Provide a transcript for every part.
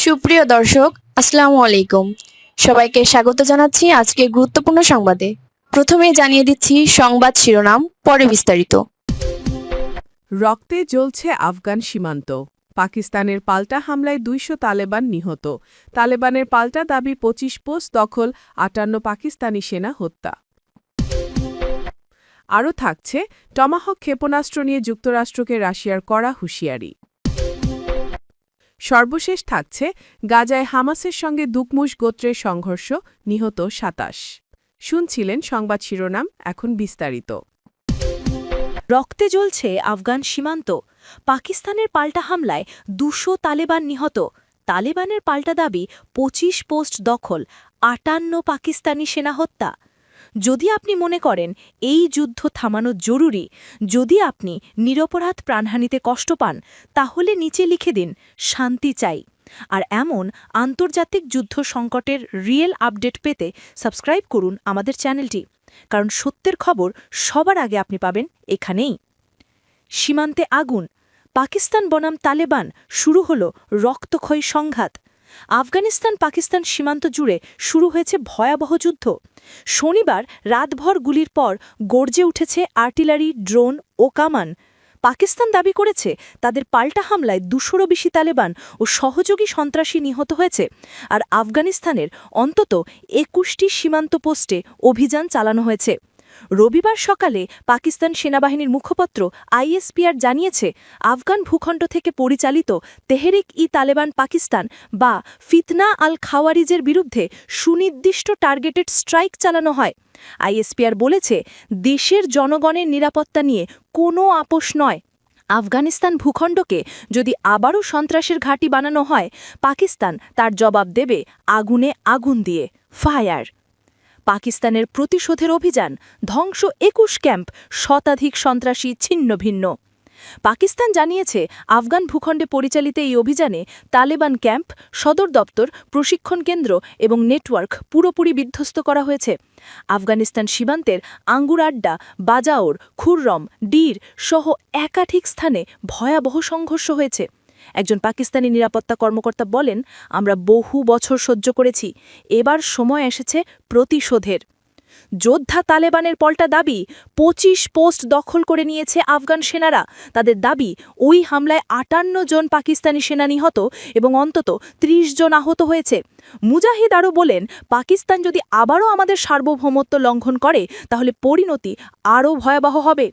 সুপ্রিয় দর্শক, আসসালামু আলাইকুম। সবাইকে স্বাগত জানাচ্ছি আজকে গুরুত্বপূর্ণ সংবাদে। প্রথমে জানিয়ে দিচ্ছি সংবাদ শিরোনাম, পরে বিস্তারিত। রক্তে জ্বলছে আফগান সীমান্ত। পাকিস্তানের পাল্টা হামলায় ২০০ তালেবান নিহত। তালেবানের পাল্টা দাবি ২৫ পোস্ট দখল, ৫৮ পাকিস্তানি সেনা হত্যা। আরও থাকছে, টমাহক ক্ষেপণাস্ত্র নিয়ে যুক্তরাষ্ট্রকে রাশিয়ার কড়া হুঁশিয়ারি। সর্বশেষ থাকছে, গাজায় হামাসের সঙ্গে দুকমুশ গোত্রের সংঘর্ষ, নিহত ২৭। শুনছিলেন সংবাদ শিরোনাম, এখন বিস্তারিত। রক্তে জ্বলছে আফগান সীমান্ত। পাকিস্তানের পাল্টা হামলায় ২০০ তালেবান নিহত। তালেবানের পাল্টা দাবি ২৫ পোস্ট দখল, ৫৮ পাকিস্তানি সেনা হত্যা। যদি আপনি মনে করেন এই যুদ্ধ থামানো জরুরি, যদি আপনি নিরপরাধ প্রাণহানিতে কষ্ট পান, তাহলে নিচে লিখে দিন শান্তি চাই। আর এমন আন্তর্জাতিক যুদ্ধ সংকটের রিয়েল আপডেট পেতে সাবস্ক্রাইব করুন আমাদের চ্যানেলটি, কারণ সত্যের খবর সবার আগে আপনি পাবেন এখানেই। সীমান্তে আগুন, পাকিস্তান বনাম তালেবান, শুরু হল রক্তক্ষয়ী সংঘাত। আফগানিস্তান পাকিস্তান সীমান্ত জুড়ে শুরু হয়েছে ভয়াবহ যুদ্ধ। শনিবার রাতভর গুলির পর গর্জে উঠেছে আর্টিলারি, ড্রোন ও কামান। পাকিস্তান দাবি করেছে তাদের পাল্টা হামলায় ২০০রও বেশি তালেবান ও সহযোগী সন্ত্রাসী নিহত হয়েছে। আর আফগানিস্তানের অন্তত ২১টি সীমান্ত পোস্টে অভিযান চালানো হয়েছে। রবিবার সকালে পাকিস্তান সেনাবাহিনীর মুখপাত্র আইএসপিআর জানিয়েছে, আফগান ভূখণ্ড থেকে পরিচালিত তেহরিক-ই-তালেবান পাকিস্তান বা ফিতনা আল খাওয়ারিজের বিরুদ্ধে সুনির্দিষ্ট টার্গেটেড স্ট্রাইক চালানো হয়। আইএসপিআর বলেছে, দেশের জনগণের নিরাপত্তা নিয়ে কোনো আপোষ নয়। আফগানিস্তান ভূখণ্ডকে যদি আবারও সন্ত্রাসের ঘাঁটি বানানো হয়, পাকিস্তান তার জবাব দেবে আগুনে আগুন দিয়ে, ফায়ার। পাকিস্তানের প্রতিশোধের অভিযান, ধ্বংস ২১ ক্যাম্প, শতাধিক সন্ত্রাসী ছিন্নভিন্ন। পাকিস্তান জানিয়েছে, আফগান ভূখণ্ডে পরিচালিত এই অভিযানে তালেবান ক্যাম্প, সদর দপ্তর, প্রশিক্ষণ কেন্দ্র এবং নেটওয়ার্ক পুরোপুরি বিধ্বস্ত করা হয়েছে। আফগানিস্তান সীমান্তের আঙ্গুর আড্ডা, বাজাওর, খুররম, ডির সহ একাধিক স্থানে ভয়াবহ সংঘর্ষ হয়েছে। একজন পাকিস্তানি নিরাপত্তা কর্মকর্তা বলেন, আমরা বহু বছর সহ্য করেছি, এবার সময় এসেছে প্রতিশোধের। যোদ্ধা তালেবানের পাল্টা দাবি ২৫ পোস্ট দখল করে নিয়েছে আফগান সেনারা। তাদের দাবি, ওই হামলায় ৫৮ জন পাকিস্তানি সেনা নিহত এবং অন্তত ৩০ জন আহত হয়েছে। মুজাহিদ আরও বলেন, পাকিস্তান যদি আবারও আমাদের সার্বভৌমত্ব লঙ্ঘন করে, তাহলে পরিণতি আরও ভয়াবহ হবে।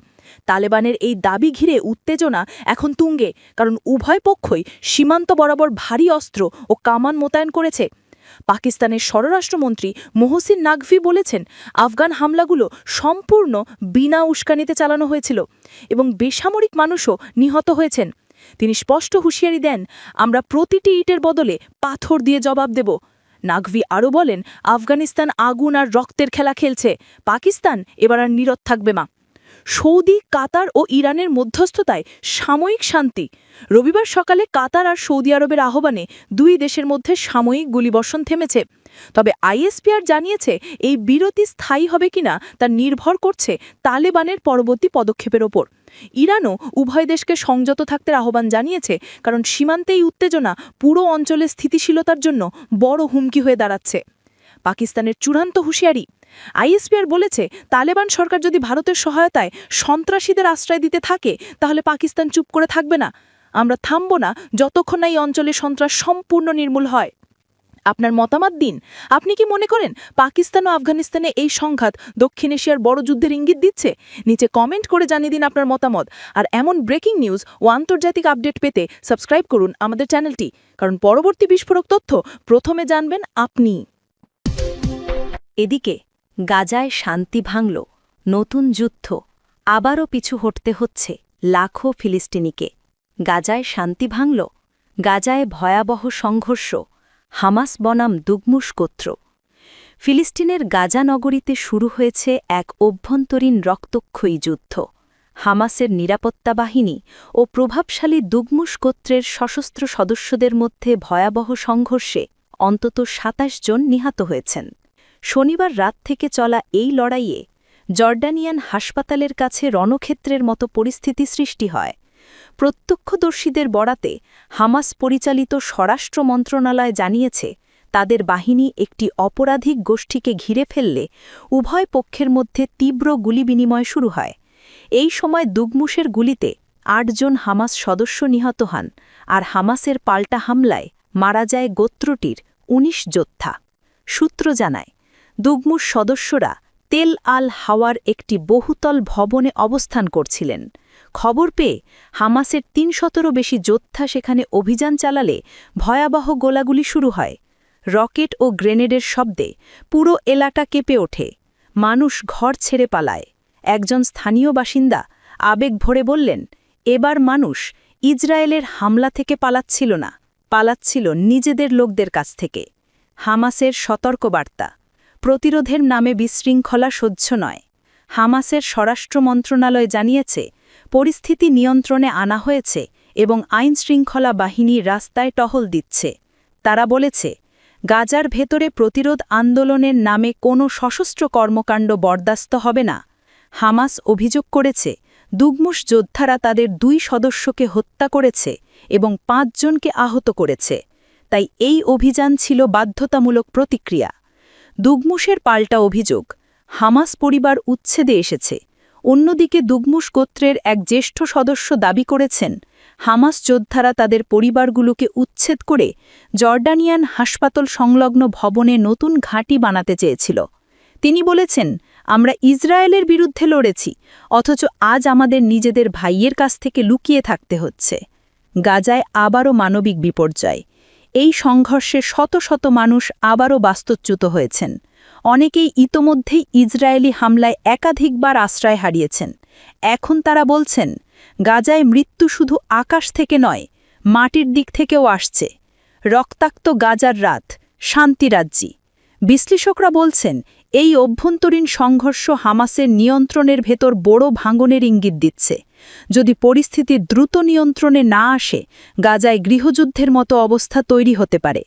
তালেবানের এই দাবি ঘিরে উত্তেজনা এখন তুঙ্গে, কারণ উভয় পক্ষই সীমান্ত বরাবর ভারী অস্ত্র ও কামান মোতায়েন করেছে। পাকিস্তানের স্বরাষ্ট্রমন্ত্রী মোহসিন নাকভি বলেছেন, আফগান হামলাগুলো সম্পূর্ণ বিনা উস্কানিতে চালানো হয়েছিল এবং বেসামরিক মানুষও নিহত হয়েছেন। তিনি স্পষ্ট হুঁশিয়ারি দেন, আমরা প্রতিটি ইটের বদলে পাথর দিয়ে জবাব দেব। নাকভি আরও বলেন, আফগানিস্তান আগুন আর রক্তের খেলা খেলছে, পাকিস্তান এবার আর নীরব থাকবে না। সৌদি, কাতার ও ইরানের মধ্যস্থতায় সাময়িক শান্তি। রবিবার সকালে কাতার আর সৌদি আরবের আহ্বানে দুই দেশের মধ্যে সাময়িক গুলিবর্ষণ থেমেছে। তবে আইএসপিআর জানিয়েছে, এই বিরতি স্থায়ী হবে কিনা তা নির্ভর করছে তালেবানের পরবর্তী পদক্ষেপের ওপর। ইরানও উভয় দেশকে সংযত থাকতে আহ্বান জানিয়েছে, কারণ সীমান্তে এই উত্তেজনা পুরো অঞ্চলের স্থিতিশীলতার জন্য বড় হুমকি হয়ে দাঁড়াচ্ছে। পাকিস্তানের চূড়ান্ত হুঁশিয়ারি, আইএসপিআর বলেছে, তালেবান সরকার যদি ভারতের সহায়তায় সন্ত্রাসীদের আশ্রয় দিতে থাকে, তাহলে পাকিস্তান চুপ করে থাকবে না। আমরা থামব না যতক্ষণ না এই অঞ্চলে সন্ত্রাস সম্পূর্ণ নির্মূল হয়। আপনার মতামত দিন। আপনি কি মনে করেন পাকিস্তান ও আফগানিস্তানে এই সংঘাত দক্ষিণ এশিয়ার বড় যুদ্ধের ইঙ্গিত দিচ্ছে? নিচে কমেন্ট করে জানিয়ে দিন আপনার মতামত। আর এমন ব্রেকিং নিউজ ও আন্তর্জাতিক আপডেট পেতে সাবস্ক্রাইব করুন আমাদের চ্যানেলটি, কারণ পরবর্তী বিস্ফোরক তথ্য প্রথমে জানবেন আপনি। এদিকে গাজায় শান্তি ভাঙল, নতুন যুদ্ধ, আবারও পিছু হটতে হচ্ছে লাখো ফিলিস্তিনিকে। গাজায় শান্তি ভাঙল, গাজায় ভয়াবহ সংঘর্ষ, হামাস বনাম দুকমুশ গোত্র। ফিলিস্তিনের গাজা নগরীতে শুরু হয়েছে এক অভ্যন্তরীণ রক্তক্ষয়ী যুদ্ধ। হামাসের নিরাপত্তা বাহিনী ও প্রভাবশালী দুকমুশ গোত্রের সশস্ত্র সদস্যদের মধ্যে ভয়াবহ সংঘর্ষে অন্তত ২৭ জন নিহত হয়েছেন। শনিবার রাত থেকে চলা এই লড়াইয়ে জর্ডানিয়ান হাসপাতালের কাছে রণক্ষেত্রের মতো পরিস্থিতি সৃষ্টি হয়। প্রত্যক্ষদর্শীদের বরাতে হামাস পরিচালিত স্বরাষ্ট্র মন্ত্রণালয় জানিয়েছে, তাদের বাহিনী একটি অপরাধিক গোষ্ঠীকে ঘিরে ফেললে উভয় পক্ষের মধ্যে তীব্র গুলিবিনিময় শুরু হয়। এই সময় দুগমুশের গুলিতে ৮ জন হামাস সদস্য নিহত হন, আর হামাসের পাল্টা হামলায় মারা যায় গোত্রটির ১৯ যোদ্ধা। সূত্র জানায়, দুগমুশ সদস্যরা তেল আল হাওয়ার একটি বহুতল ভবনে অবস্থান করছিলেন। খবর পেয়ে হামাসের ৩০০-রও বেশি যোদ্ধা সেখানে অভিযান চালালে ভয়াবহ গোলাগুলি শুরু হয়। রকেট ও গ্রেনেডের শব্দে পুরো এলাকা কেঁপে ওঠে। মানুষ ঘর ছেড়ে পালায়। একজন স্থানীয় বাসিন্দা আবেগ ভরে বললেন, এবার মানুষ ইসরায়েলের হামলা থেকে পালাচ্ছিল না, পালাচ্ছিল নিজেদের লোকদের কাছ থেকে। হামাসের সতর্কবার্তা, প্রতিরোধের নামে বিশৃঙ্খলা সহ্য নয়। হামাসের স্বরাষ্ট্র মন্ত্রণালয় জানিয়েছে, পরিস্থিতি নিয়ন্ত্রণে আনা হয়েছে এবং আইনশৃঙ্খলা বাহিনী রাস্তায় টহল দিচ্ছে। তারা বলেছে, গাজার ভেতরে প্রতিরোধ আন্দোলনের নামে কোনো সশস্ত্র কর্মকাণ্ড বরদাস্ত হবে না। হামাস অভিযোগ করেছে, দুগমুশ যোদ্ধারা তাদের ২ সদস্যকে হত্যা করেছে এবং ৫ জনকে আহত করেছে। তাই এই অভিযান ছিল বাধ্যতামূলক প্রতিক্রিয়া। দুগমুশের পাল্টা অভিযোগ, হামাস পরিবার উচ্ছেদে এসেছে। অন্যদিকে দুগমুশ গোত্রের এক জ্যেষ্ঠ সদস্য দাবি করেছেন, হামাস যোদ্ধারা তাদের পরিবারগুলোকে উচ্ছেদ করে জর্ডানিয়ান হাসপাতাল সংলগ্ন ভবনে নতুন ঘাঁটি বানাতে চেয়েছিল। তিনি বলেছেন, আমরা ইসরায়েলের বিরুদ্ধে লড়েছি, অথচ আজ আমাদের নিজেদের ভাইয়ের কাছ থেকে লুকিয়ে থাকতে হচ্ছে। গাজায় আবারও মানবিক বিপর্যয়। এই সংঘর্ষে শত শত মানুষ আবারও বাস্তুচ্যুত হয়েছেন। অনেকেই ইতোমধ্যেই ইসরায়েলি হামলায় একাধিকবার আশ্রয় হারিয়েছেন। এখন তারা বলছেন, গাজায় মৃত্যু শুধু আকাশ থেকে নয়, মাটির দিক থেকেও আসছে। রক্তাক্ত গাজার রাত, শান্তিরাজ্যি। বিশ্লেষকরা বলছেন, এই অভ্যন্তরীণ সংঘর্ষ হামাসের নিয়ন্ত্রণের ভেতর বড় ভাঙনের ইঙ্গিত দিচ্ছে। যদি পরিস্থিতি দ্রুত নিয়ন্ত্রণে না আসে, গাজায় গৃহযুদ্ধের মতো অবস্থা তৈরি হতে পারে।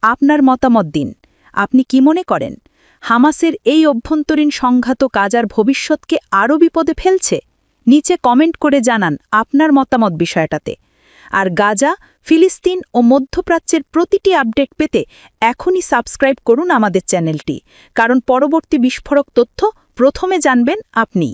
আপনার মতামত দিন। আপনি কি মনে করেন, হামাসের এই অভ্যন্তরীণ সংঘাত গাজার ভবিষ্যৎকে আরও বিপদে ফেলছে? নিচে কমেন্ট করে জানান আপনার মতামত বিষয়টাতে। আর গাজা, ফিলিস্তিন ও মধ্যপ্রাচ্যের প্রতিটি আপডেট পেতে এখনই সাবস্ক্রাইব করুন আমাদের চ্যানেলটি, কারণ পরবর্তী বিস্ফোরক তথ্য প্রথমে জানবেন আপনি।